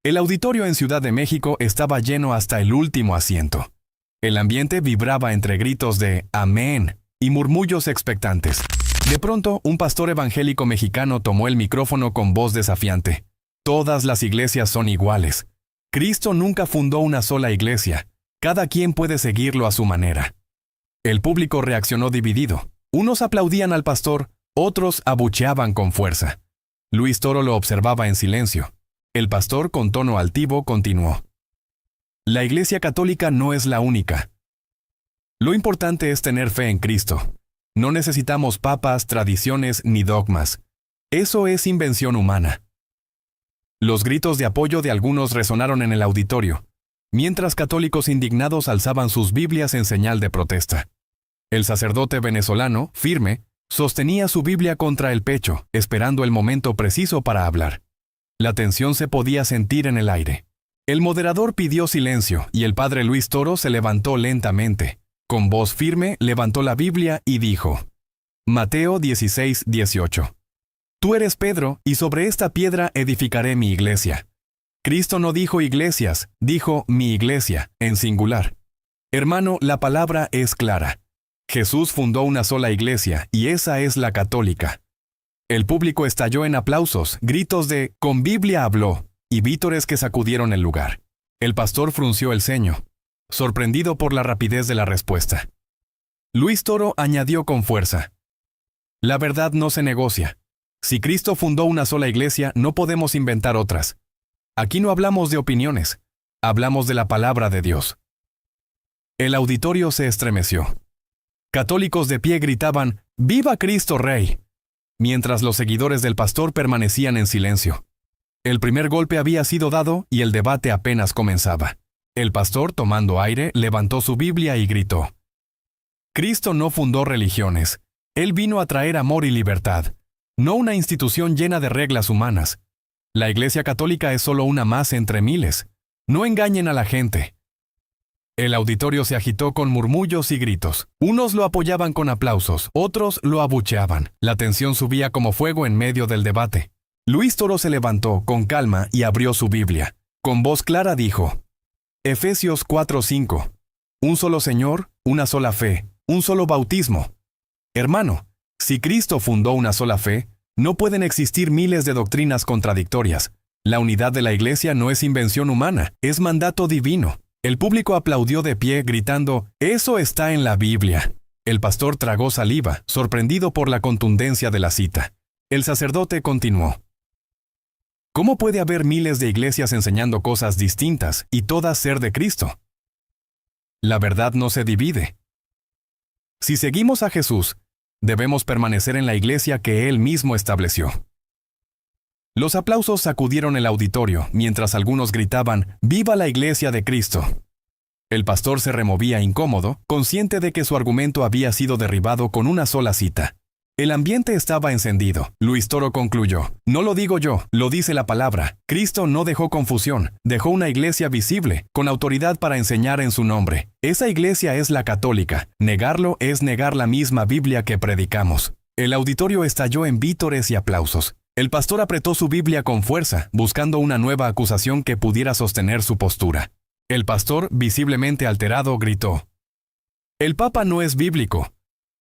El auditorio en Ciudad de México estaba lleno hasta el último asiento. El ambiente vibraba entre gritos de «Amén» y murmullos expectantes. De pronto, un pastor evangélico mexicano tomó el micrófono con voz desafiante. «Todas las iglesias son iguales. Cristo nunca fundó una sola iglesia. Cada quien puede seguirlo a su manera». El público reaccionó dividido. Unos aplaudían al pastor, otros abucheaban con fuerza. Luis Toro lo observaba en silencio. El pastor, con tono altivo, continuó. La Iglesia Católica no es la única. Lo importante es tener fe en Cristo. No necesitamos papas, tradiciones ni dogmas. Eso es invención humana. Los gritos de apoyo de algunos resonaron en el auditorio, mientras católicos indignados alzaban sus Biblias en señal de protesta. El sacerdote venezolano, firme, sostenía su Biblia contra el pecho, esperando el momento preciso para hablar. La tensión se podía sentir en el aire. El moderador pidió silencio y el padre Luis Toro se levantó lentamente. Con voz firme levantó la Biblia y dijo: Mateo 16:18. Tú eres Pedro, y sobre esta piedra edificaré mi iglesia. Cristo no dijo iglesias, dijo mi iglesia, en singular. Hermano, la palabra es clara. Jesús fundó una sola iglesia, y esa es la católica. El público estalló en aplausos, gritos de «Con Biblia habló», y vítores que sacudieron el lugar. El pastor frunció el ceño, sorprendido por la rapidez de la respuesta. Luis Toro añadió con fuerza: La verdad no se negocia. Si Cristo fundó una sola iglesia, no podemos inventar otras. Aquí no hablamos de opiniones, hablamos de la palabra de Dios. El auditorio se estremeció. Católicos de pie gritaban «¡Viva Cristo Rey!», mientras los seguidores del pastor permanecían en silencio. El primer golpe había sido dado y el debate apenas comenzaba. El pastor, tomando aire, levantó su Biblia y gritó: Cristo no fundó religiones. Él vino a traer amor y libertad, no una institución llena de reglas humanas. La Iglesia Católica es solo una más entre miles. No engañen a la gente. El auditorio se agitó con murmullos y gritos. Unos lo apoyaban con aplausos, otros lo abucheaban. La tensión subía como fuego en medio del debate. Luis Toro se levantó con calma y abrió su Biblia. Con voz clara dijo: Efesios 4:5. Un solo Señor, una sola fe, un solo bautismo. Hermano, si Cristo fundó una sola fe, no pueden existir miles de doctrinas contradictorias. La unidad de la Iglesia no es invención humana, es mandato divino. El público aplaudió de pie, gritando: «Eso está en la Biblia». El pastor tragó saliva, sorprendido por la contundencia de la cita. El sacerdote continuó: ¿Cómo puede haber miles de iglesias enseñando cosas distintas y todas ser de Cristo? La verdad no se divide. Si seguimos a Jesús, debemos permanecer en la iglesia que Él mismo estableció. Los aplausos sacudieron el auditorio, mientras algunos gritaban «¡Viva la Iglesia de Cristo!». El pastor se removía incómodo, consciente de que su argumento había sido derribado con una sola cita. El ambiente estaba encendido. Luis Toro concluyó: «No lo digo yo, lo dice la palabra. Cristo no dejó confusión, dejó una iglesia visible, con autoridad para enseñar en su nombre. Esa iglesia es la católica. Negarlo es negar la misma Biblia que predicamos». El auditorio estalló en vítores y aplausos. El pastor apretó su Biblia con fuerza, buscando una nueva acusación que pudiera sostener su postura. El pastor, visiblemente alterado, gritó: «El Papa no es bíblico.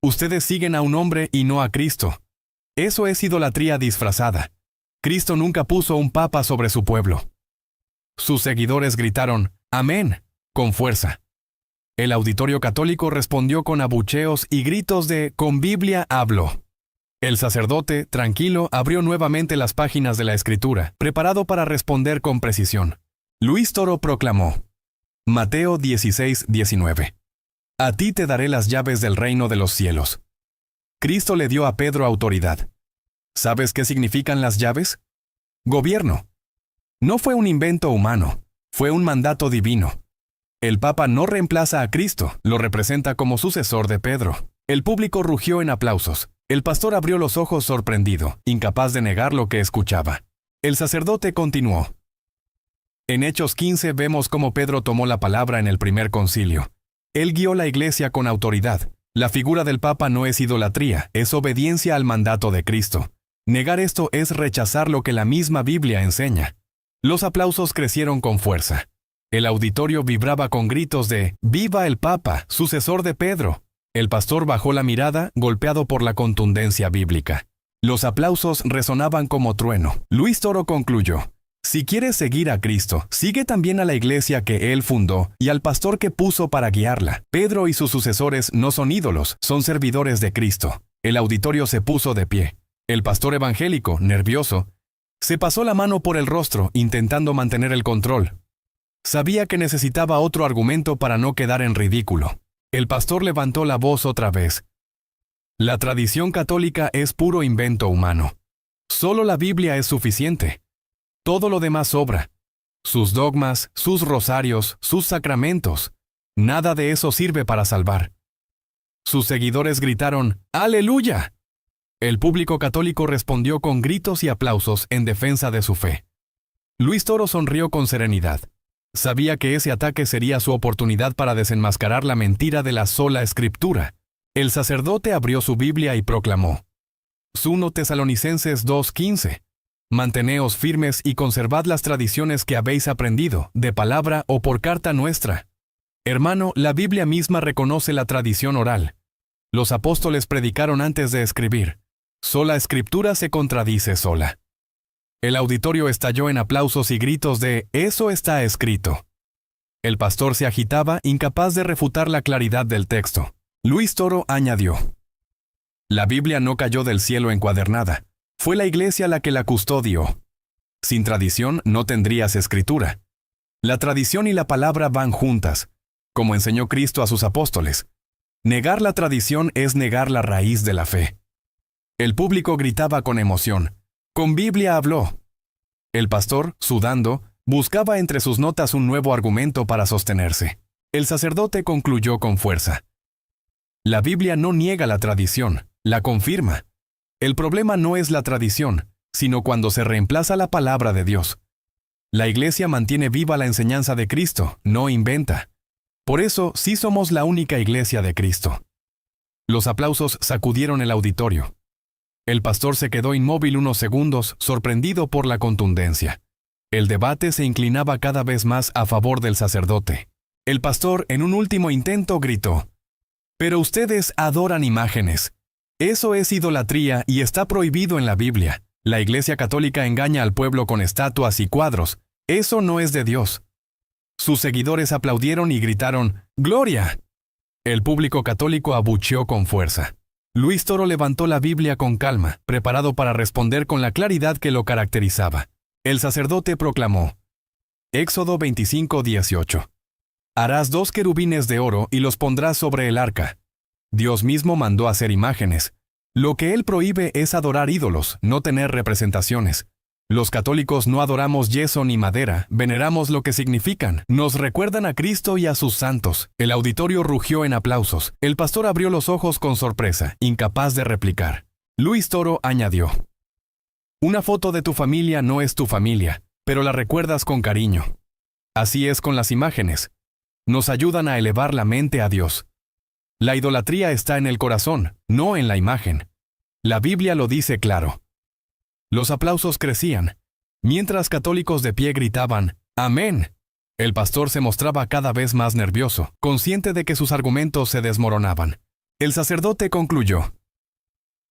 Ustedes siguen a un hombre y no a Cristo. Eso es idolatría disfrazada. Cristo nunca puso un papa sobre su pueblo». Sus seguidores gritaron «Amén», con fuerza. El auditorio católico respondió con abucheos y gritos de «Con Biblia hablo». El sacerdote, tranquilo, abrió nuevamente las páginas de la Escritura, preparado para responder con precisión. Luis Toro proclamó: Mateo 16:19. A ti te daré las llaves del reino de los cielos. Cristo le dio a Pedro autoridad. ¿Sabes qué significan las llaves? Gobierno. No fue un invento humano, fue un mandato divino. El Papa no reemplaza a Cristo, lo representa como sucesor de Pedro. El público rugió en aplausos. El pastor abrió los ojos sorprendido, incapaz de negar lo que escuchaba. El sacerdote continuó: En Hechos 15 vemos cómo Pedro tomó la palabra en el primer concilio. Él guió la iglesia con autoridad. La figura del Papa no es idolatría, es obediencia al mandato de Cristo. Negar esto es rechazar lo que la misma Biblia enseña. Los aplausos crecieron con fuerza. El auditorio vibraba con gritos de «¡Viva el Papa, sucesor de Pedro!». El pastor bajó la mirada, golpeado por la contundencia bíblica. Los aplausos resonaban como trueno. Luis Toro concluyó: «Si quieres seguir a Cristo, sigue también a la iglesia que Él fundó y al pastor que puso para guiarla. Pedro y sus sucesores no son ídolos, son servidores de Cristo». El auditorio se puso de pie. El pastor evangélico, nervioso, se pasó la mano por el rostro, intentando mantener el control. Sabía que necesitaba otro argumento para no quedar en ridículo. El pastor levantó la voz otra vez. «La tradición católica es puro invento humano. Solo la Biblia es suficiente. Todo lo demás sobra. Sus dogmas, sus rosarios, sus sacramentos. Nada de eso sirve para salvar». Sus seguidores gritaron «¡Aleluya!». El público católico respondió con gritos y aplausos en defensa de su fe. Luis Toro sonrió con serenidad. Sabía que ese ataque sería su oportunidad para desenmascarar la mentira de la sola Escritura. El sacerdote abrió su Biblia y proclamó: 1 Tesalonicenses 2:15. Manteneos firmes y conservad las tradiciones que habéis aprendido, de palabra o por carta nuestra. Hermano, la Biblia misma reconoce la tradición oral. Los apóstoles predicaron antes de escribir. Sola Escritura se contradice sola. El auditorio estalló en aplausos y gritos de «Eso está escrito». El pastor se agitaba, incapaz de refutar la claridad del texto. Luis Toro añadió: «La Biblia no cayó del cielo encuadernada. Fue la iglesia la que la custodió. Sin tradición no tendrías escritura. La tradición y la palabra van juntas, como enseñó Cristo a sus apóstoles. Negar la tradición es negar la raíz de la fe». El público gritaba con emoción: «Con Biblia habló». El pastor, sudando, buscaba entre sus notas un nuevo argumento para sostenerse. El sacerdote concluyó con fuerza: «La Biblia no niega la tradición, la confirma. El problema no es la tradición, sino cuando se reemplaza la palabra de Dios. La Iglesia mantiene viva la enseñanza de Cristo, no inventa. Por eso sí somos la única Iglesia de Cristo». Los aplausos sacudieron el auditorio. El pastor se quedó inmóvil unos segundos, sorprendido por la contundencia. El debate se inclinaba cada vez más a favor del sacerdote. El pastor, en un último intento, gritó: «Pero ustedes adoran imágenes. Eso es idolatría y está prohibido en la Biblia. La Iglesia Católica engaña al pueblo con estatuas y cuadros. Eso no es de Dios». Sus seguidores aplaudieron y gritaron «¡Gloria!». El público católico abucheó con fuerza. Luis Toro levantó la Biblia con calma, preparado para responder con la claridad que lo caracterizaba. El sacerdote proclamó: Éxodo 25:18. «Harás 2 querubines de oro y los pondrás sobre el arca». Dios mismo mandó hacer imágenes. Lo que Él prohíbe es adorar ídolos, no tener representaciones. Los católicos no adoramos yeso ni madera, veneramos lo que significan. Nos recuerdan a Cristo y a sus santos. El auditorio rugió en aplausos. El pastor abrió los ojos con sorpresa, incapaz de replicar. Luis Toro añadió: «Una foto de tu familia no es tu familia, pero la recuerdas con cariño. Así es con las imágenes. Nos ayudan a elevar la mente a Dios. La idolatría está en el corazón, no en la imagen. La Biblia lo dice claro». Los aplausos crecían, mientras católicos de pie gritaban «Amén». El pastor se mostraba cada vez más nervioso, consciente de que sus argumentos se desmoronaban. El sacerdote concluyó: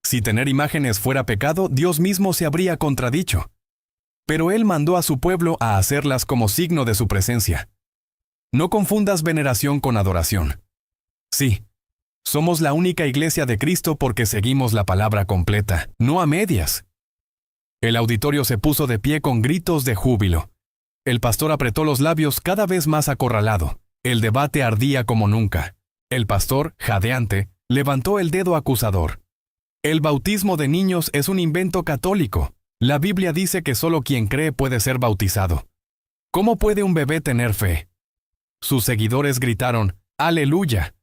«Si tener imágenes fuera pecado, Dios mismo se habría contradicho. Pero Él mandó a su pueblo a hacerlas como signo de su presencia. No confundas veneración con adoración. Sí, somos la única iglesia de Cristo porque seguimos la palabra completa, no a medias». El auditorio se puso de pie con gritos de júbilo. El pastor apretó los labios cada vez más acorralado. El debate ardía como nunca. El pastor, jadeante, levantó el dedo acusador. «El bautismo de niños es un invento católico. La Biblia dice que solo quien cree puede ser bautizado. ¿Cómo puede un bebé tener fe?». Sus seguidores gritaron «¡Aleluya!».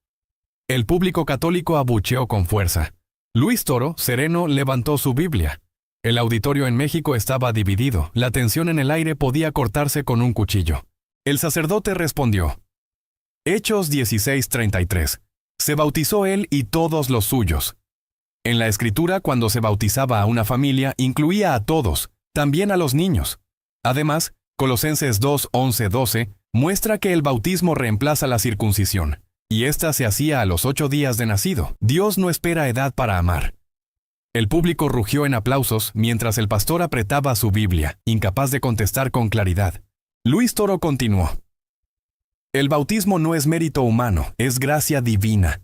El público católico abucheó con fuerza. Luis Toro, sereno, levantó su Biblia. El auditorio en México estaba dividido. La tensión en el aire podía cortarse con un cuchillo. El sacerdote respondió: Hechos 16:33. Se bautizó él y todos los suyos. En la Escritura, cuando se bautizaba a una familia, incluía a todos, también a los niños. Además, Colosenses 2, 11, 12 muestra que el bautismo reemplaza la circuncisión, y ésta se hacía a los 8 días de nacido. Dios no espera edad para amar. El público rugió en aplausos mientras el pastor apretaba su Biblia, incapaz de contestar con claridad. Luis Toro continuó. El bautismo no es mérito humano, es gracia divina.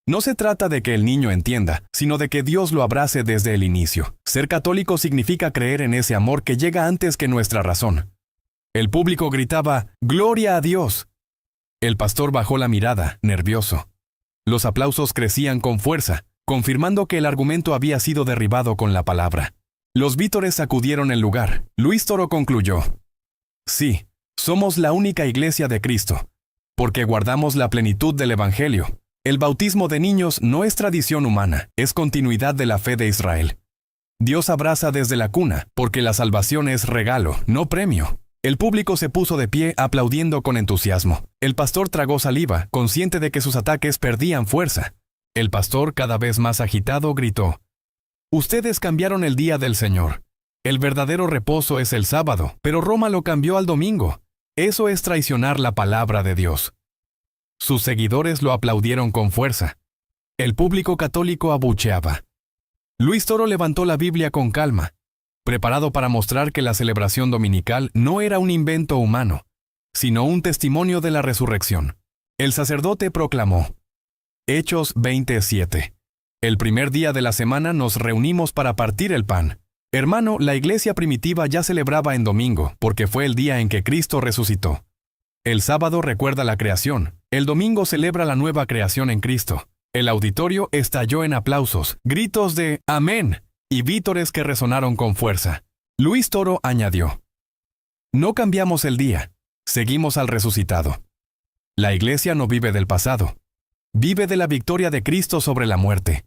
No se trata de que el niño entienda, sino de que Dios lo abrace desde el inicio. Ser católico significa creer en ese amor que llega antes que nuestra razón. El público gritaba, ¡Gloria a Dios! El pastor bajó la mirada, nervioso. Los aplausos crecían con fuerza, confirmando que el argumento había sido derribado con la palabra. Los vítores sacudieron el lugar. Luis Toro concluyó. Sí, somos la única iglesia de Cristo, porque guardamos la plenitud del Evangelio. El bautismo de niños no es tradición humana, es continuidad de la fe de Israel. Dios abraza desde la cuna, porque la salvación es regalo, no premio. El público se puso de pie aplaudiendo con entusiasmo. El pastor tragó saliva, consciente de que sus ataques perdían fuerza. El pastor, cada vez más agitado, gritó: Ustedes cambiaron el día del Señor. El verdadero reposo es el sábado, pero Roma lo cambió al domingo. Eso es traicionar la palabra de Dios. Sus seguidores lo aplaudieron con fuerza. El público católico abucheaba. Luis Toro levantó la Biblia con calma, preparado para mostrar que la celebración dominical no era un invento humano, sino un testimonio de la resurrección. El sacerdote proclamó: Hechos 27. El primer día de la semana nos reunimos para partir el pan. Hermano, la iglesia primitiva ya celebraba en domingo, porque fue el día en que Cristo resucitó. El sábado recuerda la creación, el domingo celebra la nueva creación en Cristo. El auditorio estalló en aplausos, gritos de «Amén» y vítores que resonaron con fuerza. Luis Toro añadió: No cambiamos el día, seguimos al resucitado. La iglesia no vive del pasado, vive de la victoria de Cristo sobre la muerte.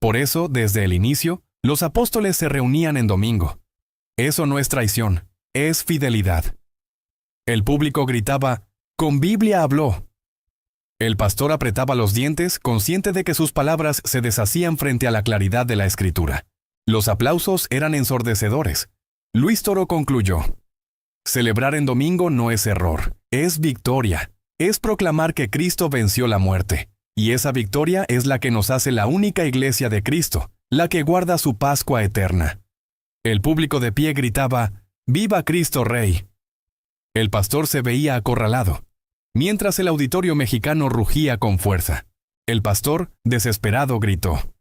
Por eso, desde el inicio, los apóstoles se reunían en domingo. Eso no es traición, es fidelidad. El público gritaba: «Con Biblia habló». El pastor apretaba los dientes, consciente de que sus palabras se deshacían frente a la claridad de la Escritura. Los aplausos eran ensordecedores. Luis Toro concluyó: Celebrar en domingo no es error, es victoria. Es proclamar que Cristo venció la muerte. Y esa victoria es la que nos hace la única iglesia de Cristo, la que guarda su Pascua eterna. El público de pie gritaba: «¡Viva Cristo Rey!». El pastor se veía acorralado, mientras el auditorio mexicano rugía con fuerza. El pastor, desesperado, gritó: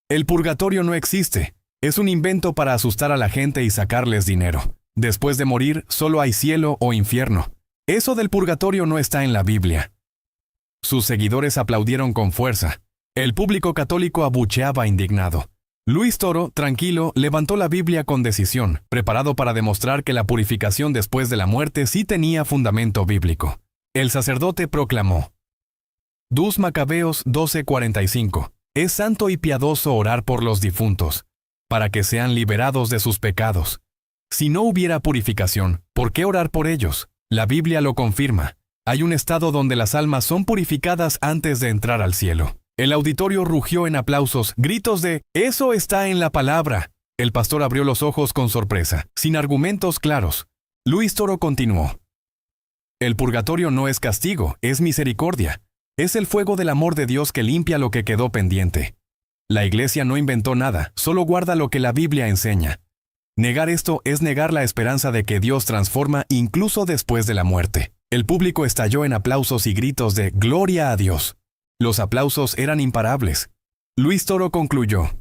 «El purgatorio no existe. Es un invento para asustar a la gente y sacarles dinero. Después de morir, solo hay cielo o infierno. Eso del purgatorio no está en la Biblia». Sus seguidores aplaudieron con fuerza. El público católico abucheaba indignado. Luis Toro, tranquilo, levantó la Biblia con decisión, preparado para demostrar que la purificación después de la muerte sí tenía fundamento bíblico. El sacerdote proclamó: «Dus Macabeos 12:45. Es santo y piadoso orar por los difuntos, para que sean liberados de sus pecados. Si no hubiera purificación, ¿por qué orar por ellos? La Biblia lo confirma. Hay un estado donde las almas son purificadas antes de entrar al cielo». El auditorio rugió en aplausos, gritos de «¡Eso está en la palabra!». El pastor abrió los ojos con sorpresa, sin argumentos claros. Luis Toro continuó: «El purgatorio no es castigo, es misericordia. Es el fuego del amor de Dios que limpia lo que quedó pendiente. La iglesia no inventó nada, solo guarda lo que la Biblia enseña. Negar esto es negar la esperanza de que Dios transforma incluso después de la muerte». El público estalló en aplausos y gritos de «Gloria a Dios». Los aplausos eran imparables. Luis Toro concluyó: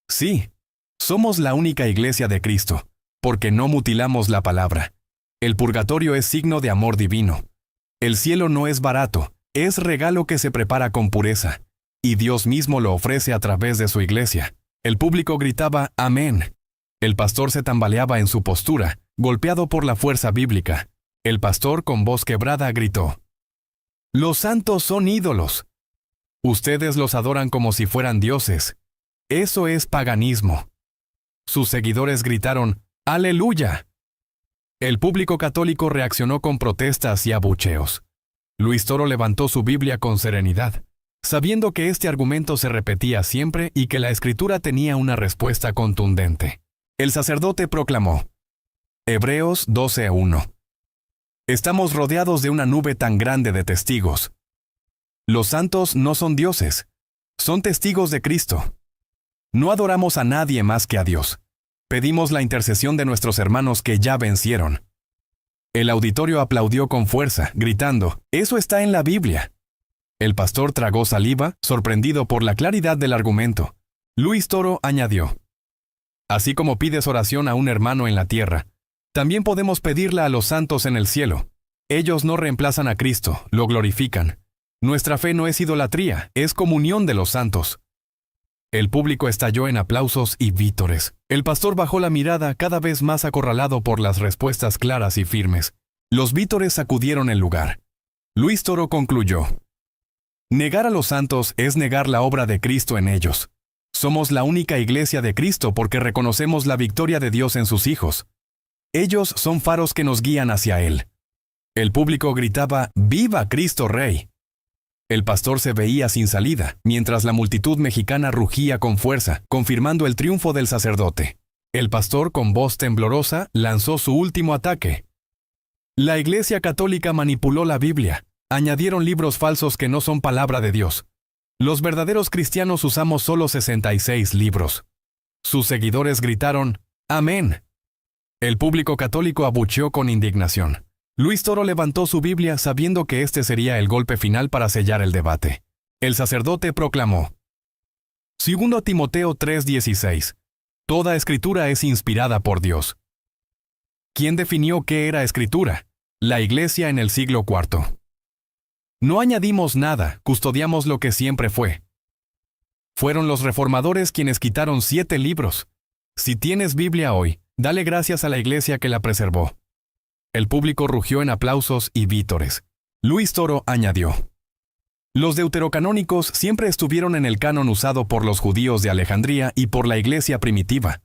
«Sí, somos la única iglesia de Cristo, porque no mutilamos la palabra. El purgatorio es signo de amor divino. El cielo no es barato, es regalo que se prepara con pureza, y Dios mismo lo ofrece a través de su iglesia». El público gritaba «Amén». El pastor se tambaleaba en su postura, golpeado por la fuerza bíblica. El pastor, con voz quebrada, gritó: «Los santos son ídolos. Ustedes los adoran como si fueran dioses. Eso es paganismo». Sus seguidores gritaron «¡Aleluya!». El público católico reaccionó con protestas y abucheos. Luis Toro levantó su Biblia con serenidad, sabiendo que este argumento se repetía siempre y que la Escritura tenía una respuesta contundente. El sacerdote proclamó: Hebreos 12:1. Estamos rodeados de una nube tan grande de testigos. Los santos no son dioses, son testigos de Cristo. No adoramos a nadie más que a Dios. Pedimos la intercesión de nuestros hermanos que ya vencieron. El auditorio aplaudió con fuerza, gritando, «¡Eso está en la Biblia!». El pastor tragó saliva, sorprendido por la claridad del argumento. Luis Toro añadió, «Así como pides oración a un hermano en la tierra, también podemos pedirla a los santos en el cielo. Ellos no reemplazan a Cristo, lo glorifican. Nuestra fe no es idolatría, es comunión de los santos». El público estalló en aplausos y vítores. El pastor bajó la mirada, cada vez más acorralado por las respuestas claras y firmes. Los vítores sacudieron el lugar. Luis Toro concluyó, «Negar a los santos es negar la obra de Cristo en ellos. Somos la única iglesia de Cristo porque reconocemos la victoria de Dios en sus hijos. Ellos son faros que nos guían hacia Él». El público gritaba, «¡Viva Cristo Rey!». El pastor se veía sin salida, mientras la multitud mexicana rugía con fuerza, confirmando el triunfo del sacerdote. El pastor, con voz temblorosa, lanzó su último ataque. «La Iglesia Católica manipuló la Biblia. Añadieron libros falsos que no son palabra de Dios. Los verdaderos cristianos usamos solo 66 libros». Sus seguidores gritaron, «¡Amén!». El público católico abucheó con indignación. Luis Toro levantó su Biblia sabiendo que este sería el golpe final para sellar el debate. El sacerdote proclamó, 2 Timoteo 3:16. Toda escritura es inspirada por Dios. ¿Quién definió qué era escritura? La Iglesia en el siglo IV. No añadimos nada, custodiamos lo que siempre fue. Fueron los reformadores quienes quitaron 7 libros. Si tienes Biblia hoy, dale gracias a la Iglesia que la preservó. El público rugió en aplausos y vítores. Luis Toro añadió, «Los deuterocanónicos siempre estuvieron en el canon usado por los judíos de Alejandría y por la iglesia primitiva.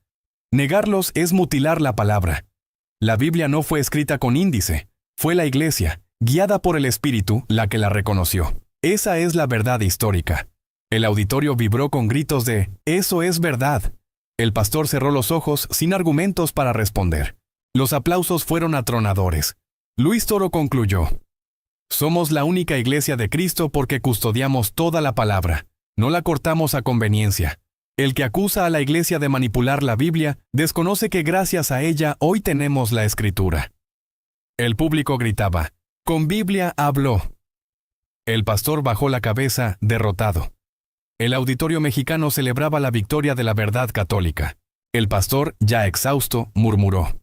Negarlos es mutilar la palabra. La Biblia no fue escrita con índice, fue la iglesia, guiada por el Espíritu, la que la reconoció. Esa es la verdad histórica». El auditorio vibró con gritos de, «¡Eso es verdad!». El pastor cerró los ojos sin argumentos para responder. Los aplausos fueron atronadores. Luis Toro concluyó, «Somos la única iglesia de Cristo porque custodiamos toda la palabra, no la cortamos a conveniencia. El que acusa a la iglesia de manipular la Biblia desconoce que gracias a ella hoy tenemos la Escritura». El público gritaba, «Con Biblia habló». El pastor bajó la cabeza, derrotado. El auditorio mexicano celebraba la victoria de la verdad católica. El pastor, ya exhausto, murmuró,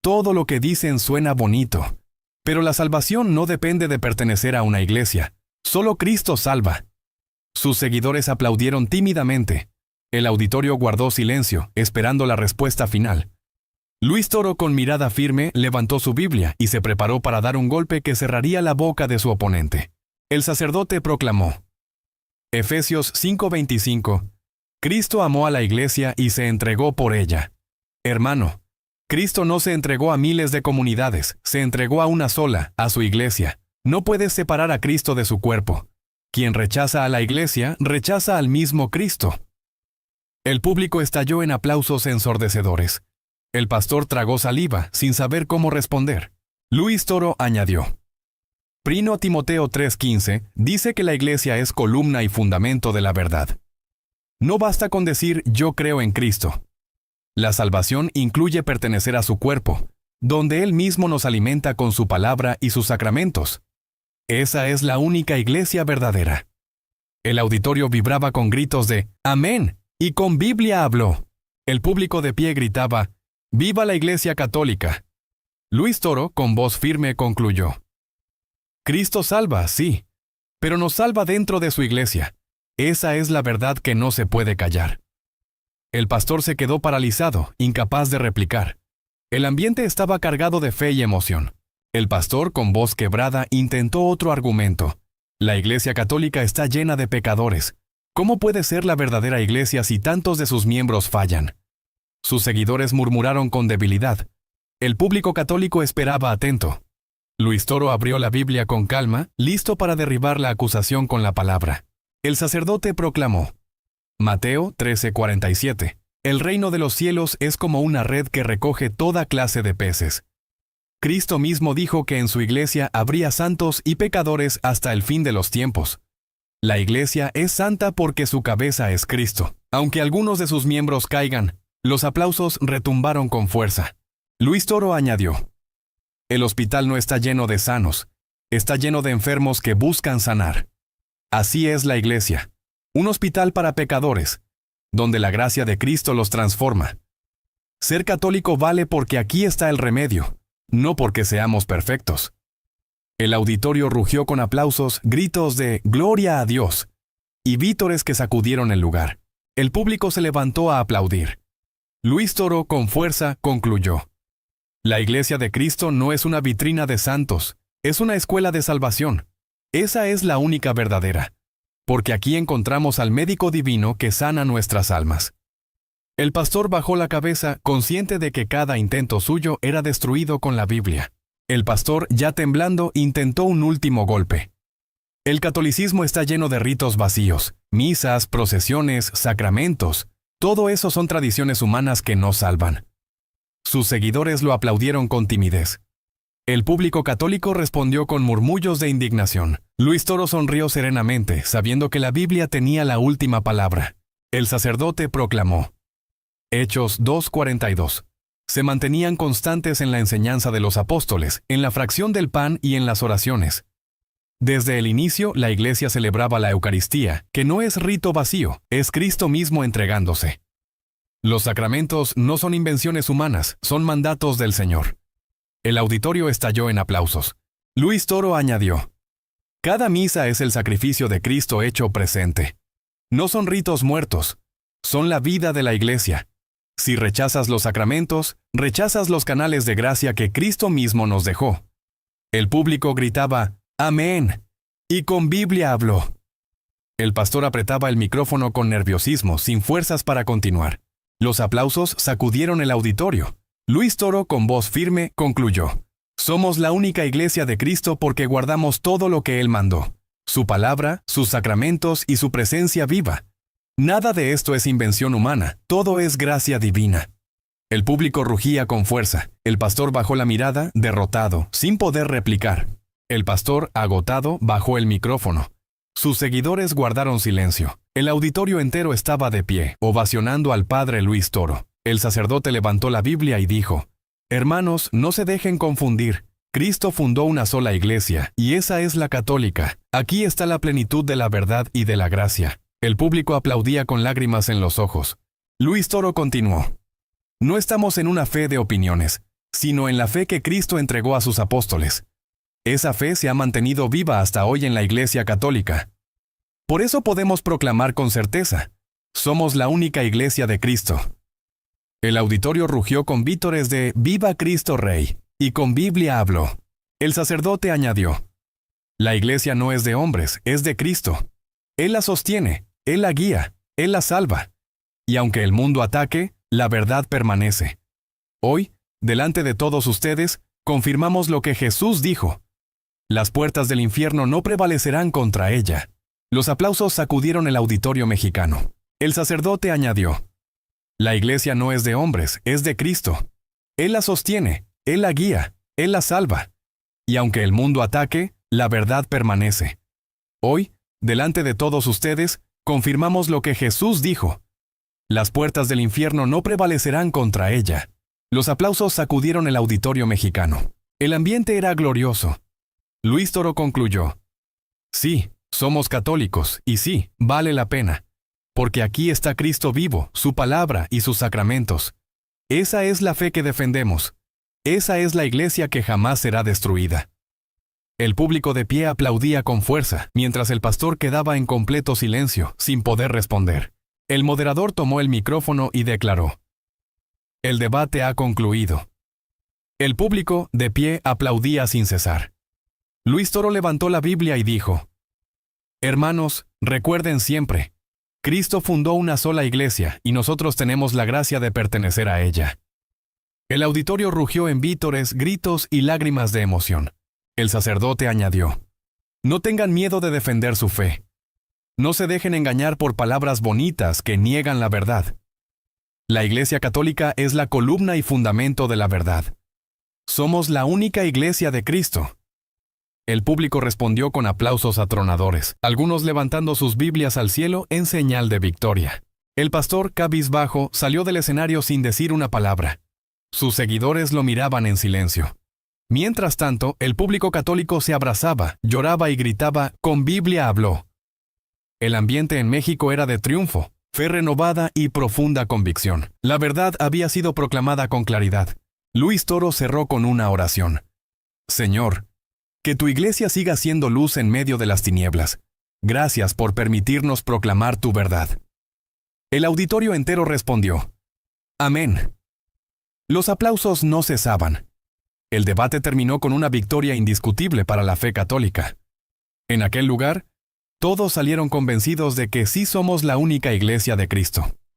«Todo lo que dicen suena bonito, pero la salvación no depende de pertenecer a una iglesia. Solo Cristo salva». Sus seguidores aplaudieron tímidamente. El auditorio guardó silencio, esperando la respuesta final. Luis Toro, con mirada firme, levantó su Biblia y se preparó para dar un golpe que cerraría la boca de su oponente. El sacerdote proclamó, Efesios 5:25, «Cristo amó a la iglesia y se entregó por ella». Hermano, Cristo no se entregó a miles de comunidades, se entregó a una sola, a su iglesia. No puedes separar a Cristo de su cuerpo. Quien rechaza a la iglesia, rechaza al mismo Cristo. El público estalló en aplausos ensordecedores. El pastor tragó saliva, sin saber cómo responder. Luis Toro añadió, 1 Timoteo 3:15 dice que la iglesia es columna y fundamento de la verdad. No basta con decir yo creo en Cristo. La salvación incluye pertenecer a su cuerpo, donde Él mismo nos alimenta con su palabra y sus sacramentos. Esa es la única iglesia verdadera. El auditorio vibraba con gritos de «Amén», y con Biblia habló. El público de pie gritaba «¡Viva la Iglesia Católica!». Luis Toro, con voz firme, concluyó, «Cristo salva, sí, pero nos salva dentro de su iglesia. Esa es la verdad que no se puede callar». El pastor se quedó paralizado, incapaz de replicar. El ambiente estaba cargado de fe y emoción. El pastor, con voz quebrada, intentó otro argumento. La Iglesia Católica está llena de pecadores. ¿Cómo puede ser la verdadera iglesia si tantos de sus miembros fallan? Sus seguidores murmuraron con debilidad. El público católico esperaba atento. Luis Toro abrió la Biblia con calma, listo para derribar la acusación con la palabra. El sacerdote proclamó, Mateo 13:47. El reino de los cielos es como una red que recoge toda clase de peces. Cristo mismo dijo que en su iglesia habría santos y pecadores hasta el fin de los tiempos. La iglesia es santa porque su cabeza es Cristo. Aunque algunos de sus miembros caigan, los aplausos retumbaron con fuerza. Luis Toro añadió: el hospital no está lleno de sanos, está lleno de enfermos que buscan sanar. Así es la iglesia, un hospital para pecadores, donde la gracia de Cristo los transforma. Ser católico vale porque aquí está el remedio, no porque seamos perfectos. El auditorio rugió con aplausos, gritos de «Gloria a Dios» y vítores que sacudieron el lugar. El público se levantó a aplaudir. Luis Toro, con fuerza, concluyó: la Iglesia de Cristo no es una vitrina de santos, es una escuela de salvación. Esa es la única verdadera, porque aquí encontramos al médico divino que sana nuestras almas. El pastor bajó la cabeza, consciente de que cada intento suyo era destruido con la Biblia. El pastor, ya temblando, intentó un último golpe. El catolicismo está lleno de ritos vacíos, misas, procesiones, sacramentos. Todo eso son tradiciones humanas que no salvan. Sus seguidores lo aplaudieron con timidez. El público católico respondió con murmullos de indignación. Luis Toro sonrió serenamente, sabiendo que la Biblia tenía la última palabra. El sacerdote proclamó. Hechos 2:42. Se mantenían constantes en la enseñanza de los apóstoles, en la fracción del pan y en las oraciones. Desde el inicio, la Iglesia celebraba la Eucaristía, que no es rito vacío, es Cristo mismo entregándose. Los sacramentos no son invenciones humanas, son mandatos del Señor. El auditorio estalló en aplausos. Luis Toro añadió: cada misa es el sacrificio de Cristo hecho presente. No son ritos muertos, son la vida de la Iglesia. Si rechazas los sacramentos, rechazas los canales de gracia que Cristo mismo nos dejó. El público gritaba: «Amén», y con Biblia habló. El pastor apretaba el micrófono con nerviosismo, sin fuerzas para continuar. Los aplausos sacudieron el auditorio. Luis Toro, con voz firme, concluyó: somos la única iglesia de Cristo porque guardamos todo lo que Él mandó, su palabra, sus sacramentos y su presencia viva. Nada de esto es invención humana, todo es gracia divina. El público rugía con fuerza. El pastor bajó la mirada, derrotado, sin poder replicar. El pastor, agotado, bajó el micrófono. Sus seguidores guardaron silencio. El auditorio entero estaba de pie, ovacionando al padre Luis Toro. El sacerdote levantó la Biblia y dijo: hermanos, no se dejen confundir. Cristo fundó una sola iglesia, y esa es la católica. Aquí está la plenitud de la verdad y de la gracia. El público aplaudía con lágrimas en los ojos. Luis Toro continuó: no estamos en una fe de opiniones, sino en la fe que Cristo entregó a sus apóstoles. Esa fe se ha mantenido viva hasta hoy en la Iglesia Católica. Por eso podemos proclamar con certeza: somos la única Iglesia de Cristo. El auditorio rugió con vítores de «Viva Cristo Rey», y con Biblia habló. El sacerdote añadió: la Iglesia no es de hombres, es de Cristo. Él la sostiene, Él la guía, Él la salva. Y aunque el mundo ataque, la verdad permanece. Hoy, delante de todos ustedes, confirmamos lo que Jesús dijo. Las puertas del infierno no prevalecerán contra ella. Los aplausos sacudieron el auditorio mexicano. El sacerdote añadió: la Iglesia no es de hombres, es de Cristo. Él la sostiene, Él la guía, Él la salva. Y aunque el mundo ataque, la verdad permanece. Hoy, delante de todos ustedes, confirmamos lo que Jesús dijo. Las puertas del infierno no prevalecerán contra ella. Los aplausos sacudieron el auditorio mexicano. El ambiente era glorioso. Luis Toro concluyó: sí, somos católicos, y sí, vale la pena. Porque aquí está Cristo vivo, su palabra y sus sacramentos. Esa es la fe que defendemos. Esa es la iglesia que jamás será destruida. El público de pie aplaudía con fuerza, mientras el pastor quedaba en completo silencio, sin poder responder. El moderador tomó el micrófono y declaró: el debate ha concluido. El público, de pie, aplaudía sin cesar. Luis Toro levantó la Biblia y dijo: hermanos, recuerden siempre, Cristo fundó una sola iglesia y nosotros tenemos la gracia de pertenecer a ella. El auditorio rugió en vítores, gritos y lágrimas de emoción. El sacerdote añadió: no tengan miedo de defender su fe. No se dejen engañar por palabras bonitas que niegan la verdad. La Iglesia Católica es la columna y fundamento de la verdad. Somos la única Iglesia de Cristo. El público respondió con aplausos atronadores, algunos levantando sus Biblias al cielo en señal de victoria. El pastor, cabizbajo, salió del escenario sin decir una palabra. Sus seguidores lo miraban en silencio. Mientras tanto, el público católico se abrazaba, lloraba y gritaba: «Con Biblia habló». El ambiente en México era de triunfo, fe renovada y profunda convicción. La verdad había sido proclamada con claridad. Luis Toro cerró con una oración. «Señor, que tu iglesia siga siendo luz en medio de las tinieblas. Gracias por permitirnos proclamar tu verdad». El auditorio entero respondió: «Amén». Los aplausos no cesaban. El debate terminó con una victoria indiscutible para la fe católica. En aquel lugar, todos salieron convencidos de que sí somos la única Iglesia de Cristo.